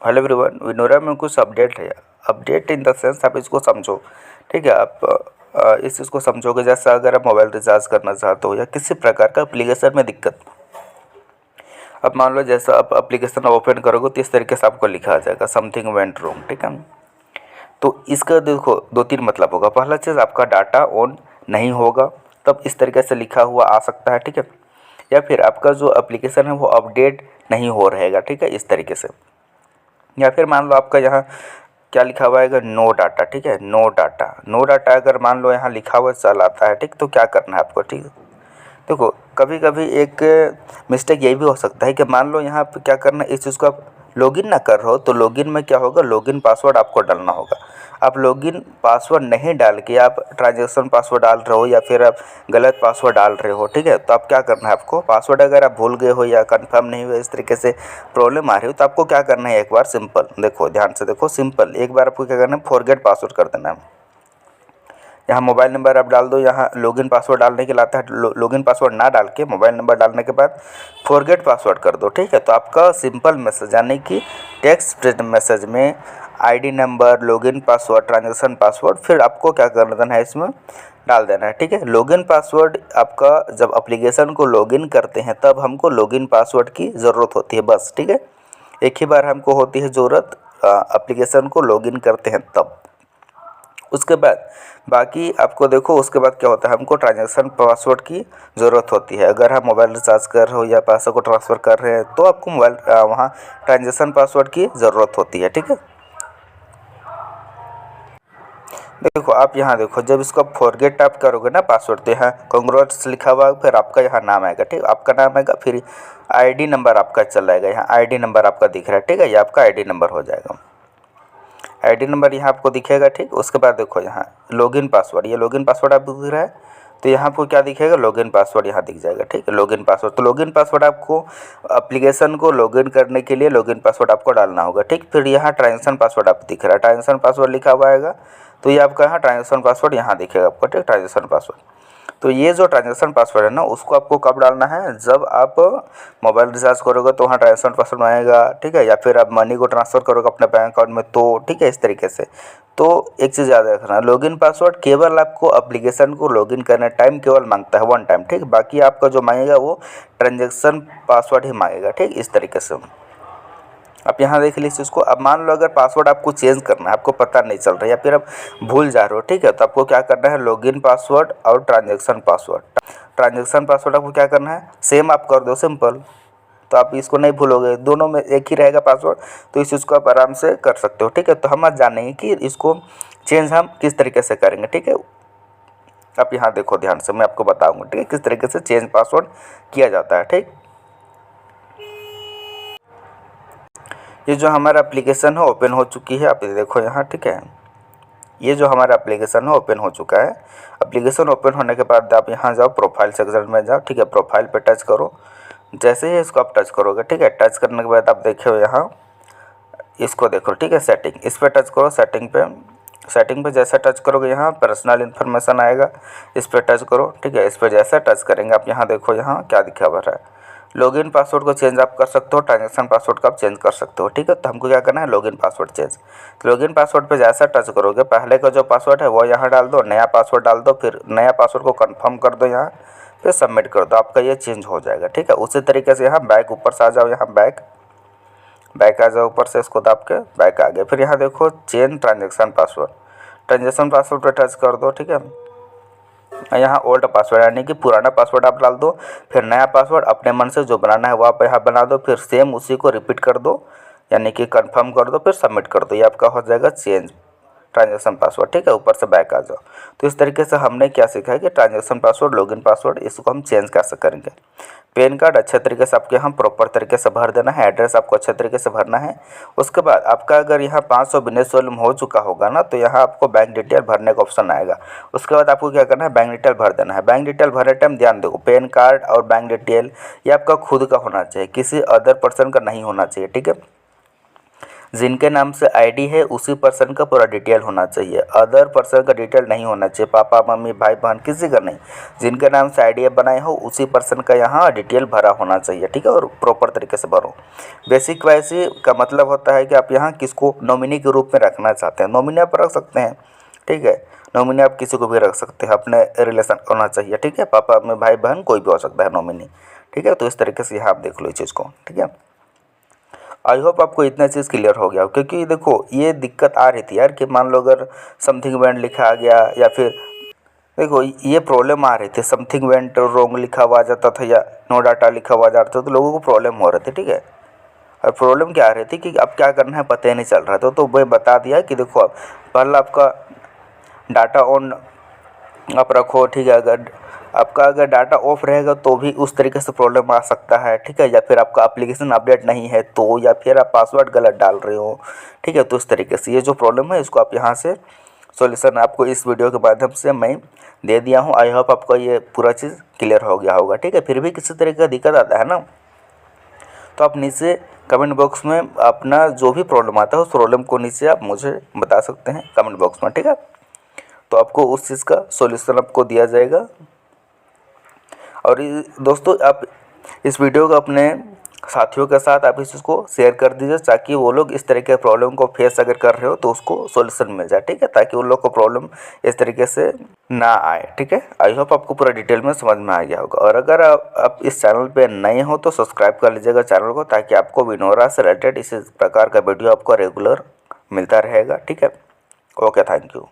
Hello everyone, Vinora में कुछ update है। अपडेट इन द सेंस आप इसको समझो, ठीक है। आप इस चीज़ को समझोगे, जैसे अगर आप मोबाइल रिचार्ज करना चाहते हो या किसी प्रकार का एप्लीकेशन में दिक्कत। अब मान लो जैसा आप एप्लीकेशन ओपन करोगे तो इस तरीके से आपको लिखा आ जाएगा समथिंग वेंट रॉन्ग, ठीक है। तो इसका देखो दो तीन मतलब होगा। पहला चीज़, आपका डाटा ऑन नहीं होगा, तब इस तरीके से लिखा हुआ आ सकता है, ठीक है। या फिर आपका जो एप्लीकेशन है वो अपडेट नहीं हो रहेगा, ठीक है, इस तरीके से। या फिर मान लो आपका यहाँ क्या लिखा हुआ है, नो डाटा, ठीक है, नो डाटा। नो डाटा अगर मान लो यहाँ लिखा हुआ चल आता है, ठीक, तो क्या करना है आपको, ठीक। देखो कभी कभी एक मिस्टेक ये भी हो सकता है कि मान लो यहाँ पे क्या करना है, इस चीज़ को आप लॉगिन ना कर रहे हो तो लॉगिन में क्या होगा, लॉगिन पासवर्ड आपको डालना होगा। आप लॉगिन पासवर्ड नहीं डाल के आप ट्रांजैक्शन पासवर्ड डाल रहे हो या फिर आप गलत पासवर्ड डाल रहे हो, ठीक है। तो आप क्या करना है, आपको पासवर्ड अगर आप भूल गए हो या कंफर्म नहीं हुआ, इस तरीके से प्रॉब्लम आ रही हो, तो आपको क्या करना है, एक बार सिंपल देखो, ध्यान से देखो, सिंपल एक बार आपको क्या करना है, फॉरगेट पासवर्ड कर देना है। यहाँ मोबाइल नंबर आप डाल दो, यहाँ लॉगिन पासवर्ड डालने के लिए आता है, लॉगिन पासवर्ड ना डाल के मोबाइल नंबर डालने के बाद फॉरगेट पासवर्ड कर दो, ठीक है। तो आपका सिंपल मैसेज यानी कि टेक्स्ट मैसेज में ID number, login password, transaction password, फिर आपको क्या कर देना है, इसमें डाल देना है, ठीक है। लॉगिन पासवर्ड आपका जब एप्लीकेशन को लॉगिन करते हैं तब हमको लॉगिन पासवर्ड की ज़रूरत होती है, बस, ठीक है। एक ही बार हमको होती है ज़रूरत, एप्लीकेशन को लॉगिन करते हैं तब। उसके बाद बाकी आपको देखो, उसके बाद क्या होता है, हमको ट्रांजैक्शन पासवर्ड की ज़रूरत होती है। अगर आप मोबाइल रिचार्ज कर रहे हो या पैसे को ट्रांसफ़र कर रहे हैं तो आपको मोबाइल वहाँ ट्रांजैक्शन पासवर्ड की ज़रूरत होती है, ठीक है। देखो आप यहाँ देखो, जब इसको फॉरगेट आप करोगे ना पासवर्ड, तो यहाँ कांग्रेट्स लिखा हुआ, फिर आपका यहाँ नाम आएगा, ठीक, आपका नाम आएगा, फिर आईडी नंबर आपका चल आएगा, यहाँ आईडी नंबर आपका दिख रहा है, ठीक है, ये आपका आईडी नंबर हो जाएगा। आईडी नंबर यहाँ आपको दिखेगा, ठीक। उसके बाद देखो यहाँ लॉगिन पासवर्ड, ये लॉगिन पासवर्ड आपको दिख रहा है, तो यहाँ आपको क्या दिखेगा, लॉगिन पासवर्ड यहाँ दिख जाएगा, ठीक है, लॉगिन पासवर्ड। तो लॉगिन पासवर्ड आपको एप्लीकेशन को लॉगिन करने के लिए लॉगिन पासवर्ड आपको डालना होगा, ठीक। फिर यहाँ ट्रांजैक्शन पासवर्ड आपको दिख रहा है, ट्रांजैक्शन पासवर्ड लिखा हुआ आएगा, तो ये आपका यहाँ ट्रांजैक्शन पासवर्ड यहाँ दिखेगा आपको, ठीक, ट्रांजैक्शन पासवर्ड। तो ये जो ट्रांजैक्शन पासवर्ड है ना, उसको आपको कब डालना है, जब आप मोबाइल रिचार्ज करोगे तो वहाँ ट्रांजैक्शन पासवर्ड आएगा, ठीक है। या फिर आप मनी को ट्रांसफ़र करोगे अपने बैंक अकाउंट में तो, ठीक है, इस तरीके से। तो एक चीज़ याद रखना, लॉगिन पासवर्ड केवल आपको एप्लीकेशन को लॉगिन करने टाइम केवल मांगता है, वन टाइम, ठीक। बाकी आपका जो मांगेगा वो ट्रांजैक्शन पासवर्ड ही मांगेगा, ठीक, इस तरीके से। आप यहाँ देख लीजिए इस चीज़ को। अब मान लो अगर पासवर्ड आपको चेंज करना है, आपको पता नहीं चल रहा है या फिर आप भूल जा रहे हो, ठीक है, तो आपको क्या करना है, लॉगिन पासवर्ड और ट्रांजैक्शन पासवर्ड। ट्रांजैक्शन पासवर्ड आपको क्या करना है, सेम आप कर दो, सिंपल। तो आप इसको नहीं भूलोगे, दोनों में एक ही रहेगा पासवर्ड, तो इस चीज़ को आप आराम से कर सकते हो, ठीक है। तो हम आज जानेंगे कि इसको चेंज हम किस तरीके से करेंगे, ठीक है। आप यहाँ देखो ध्यान से, मैं आपको बताऊँगा, ठीक है, किस तरीके से चेंज पासवर्ड किया जाता है, ठीक। ये जो हमारा एप्लीकेशन है ओपन हो चुकी है, आप ये देखो यहाँ, ठीक है। ये जो हमारा एप्लीकेशन है ओपन हो चुका है। एप्लीकेशन ओपन होने के बाद आप यहाँ जाओ, प्रोफाइल सेक्शन में जाओ, ठीक है, प्रोफाइल पे टच करो। जैसे ही इसको आप टच करोगे, ठीक है, टच करने के बाद आप देखो यहाँ इसको देखो, ठीक है, सेटिंग, इस पर टच करो, सेटिंग पे। सेटिंग पे जैसा टच करोगे यहाँ पर्सनल इन्फॉर्मेशन आएगा, इस पर टच करो, ठीक है। इस पर जैसा टच करेंगे आप यहाँ देखो, यहाँ क्या दिखा हुआ है, लॉगिन पासवर्ड को चेंज आप कर सकते हो, ट्रांजैक्शन पासवर्ड को आप चेंज कर सकते हो, ठीक है। तो हमको क्या करना है, login password change. Login password पे जैसा टच करोगे, पहले का जो पासवर्ड है वो यहाँ डाल दो, नया पासवर्ड डाल दो, फिर नया पासवर्ड को कंफर्म कर दो यहाँ, फिर सबमिट कर दो, आपका ये चेंज हो जाएगा, ठीक है। उसी तरीके से यहाँ बैक ऊपर से आ जाओ, यहाँ बैक आ जाओ, ऊपर से इसको दाब के बैक आ गए। फिर यहाँ देखो change transaction password, transaction password पे टच कर दो, ठीक है। यहाँ ओल्ड पासवर्ड यानी कि पुराना पासवर्ड आप डाल दो, फिर नया पासवर्ड अपने मन से जो बनाना है वो आप यहाँ बना दो, फिर सेम उसी को रिपीट कर दो, यानी कि कंफर्म कर दो, फिर सबमिट कर दो, ये आपका हो जाएगा चेंज ट्रांजैक्शन पासवर्ड, ठीक है। ऊपर से बैक आ जाओ। तो इस तरीके से हमने क्या सीखा है कि ट्रांजैक्शन पासवर्ड, लॉगिन पासवर्ड, इसको हम चेंज कैसे करेंगे। पैन कार्ड अच्छे तरीके से आपके यहाँ प्रॉपर तरीके से भर देना है, एड्रेस आपको अच्छे तरीके से भरना है। उसके बाद आपका अगर यहाँ 500 बिजनेस वॉल्यूम हो चुका होगा ना, तो यहाँ आपको बैंक डिटेल भरने का ऑप्शन आएगा। उसके बाद आपको क्या करना है, बैंक डिटेल भर देना है। बैंक डिटेल भरने टाइम ध्यान दो, पैन कार्ड और बैंक डिटेल ये आपका खुद का होना चाहिए, किसी अदर पर्सन का नहीं होना चाहिए, ठीक है। जिनके नाम से आईडी है उसी पर्सन का पूरा डिटेल होना चाहिए, अदर पर्सन का डिटेल नहीं होना चाहिए, पापा मम्मी भाई बहन किसी का नहीं। जिनके नाम से आईडी बनाए हो उसी पर्सन का यहाँ डिटेल भरा होना चाहिए, ठीक है, और प्रॉपर तरीके से भरो। बेसिक वाइसी का मतलब होता है कि आप यहाँ किसको नॉमिनी के रूप में रखना चाहते हैं। नॉमिनी आप रख सकते हैं, ठीक है, नॉमिनी आप किसी को भी रख सकते हैं, अपने रिलेशन होना चाहिए, ठीक है, पापा में भाई बहन कोई भी हो सकता है नॉमिनी, ठीक है। तो इस तरीके से यहाँ आप देख लो इस चीज़ को, ठीक है। आई होप आपको इतना चीज़ क्लियर हो गया हो, क्योंकि देखो ये दिक्कत आ रही थी यार कि मान लो अगर समथिंग वेंट लिखा आ गया या फिर देखो ये प्रॉब्लम आ रही थी, समथिंग वेंट रॉन्ग लिखा हुआ आ जाता था या नो डाटा लिखा हुआ आ जाता था, तो लोगों को प्रॉब्लम हो रही थी, ठीक है। और प्रॉब्लम क्या आ रही थी कि अब क्या करना है पता ही नहीं चल रहा था। तो मैं बता दिया कि देखो अब पहले आपका डाटा ऑन आप रखो, ठीक है। अगर डाटा ऑफ रहेगा तो भी उस तरीके से प्रॉब्लम आ सकता है, ठीक है। या फिर आपका एप्लीकेशन अपडेट नहीं है तो, या फिर आप पासवर्ड गलत डाल रहे हो, ठीक है। तो इस तरीके से ये जो प्रॉब्लम है इसको आप यहाँ से सॉल्यूशन आपको इस वीडियो के माध्यम से मैं दे दिया हूँ। आई होप आपको ये पूरा चीज़ क्लियर हो गया होगा, ठीक है। फिर भी किसी तरीके का दिक्कत आता है ना, तो आप नीचे कमेंट बॉक्स में अपना जो भी प्रॉब्लम आता है उस प्रॉब्लम को नीचे आप मुझे बता सकते हैं कमेंट बॉक्स में, ठीक है। तो आपको उस चीज़ का सॉल्यूशन आपको दिया जाएगा। और दोस्तों आप इस वीडियो को अपने साथियों के साथ आप इस चीज़ को शेयर कर दीजिए, ताकि वो लोग इस तरीके के प्रॉब्लम को फेस अगर कर रहे हो तो उसको सॉल्यूशन मिल जाए, ठीक है, ताकि उन लोग को प्रॉब्लम इस तरीके से ना आए, ठीक है। आई होप आपको पूरा डिटेल में समझ में आ गया होगा। और अगर आप इस चैनल पे नए हो तो सब्सक्राइब कर लीजिएगा चैनल को, ताकि आपको विनोरा से रिलेटेड इसी प्रकार का वीडियो आपको रेगुलर मिलता रहेगा, ठीक है। Okay, thank you.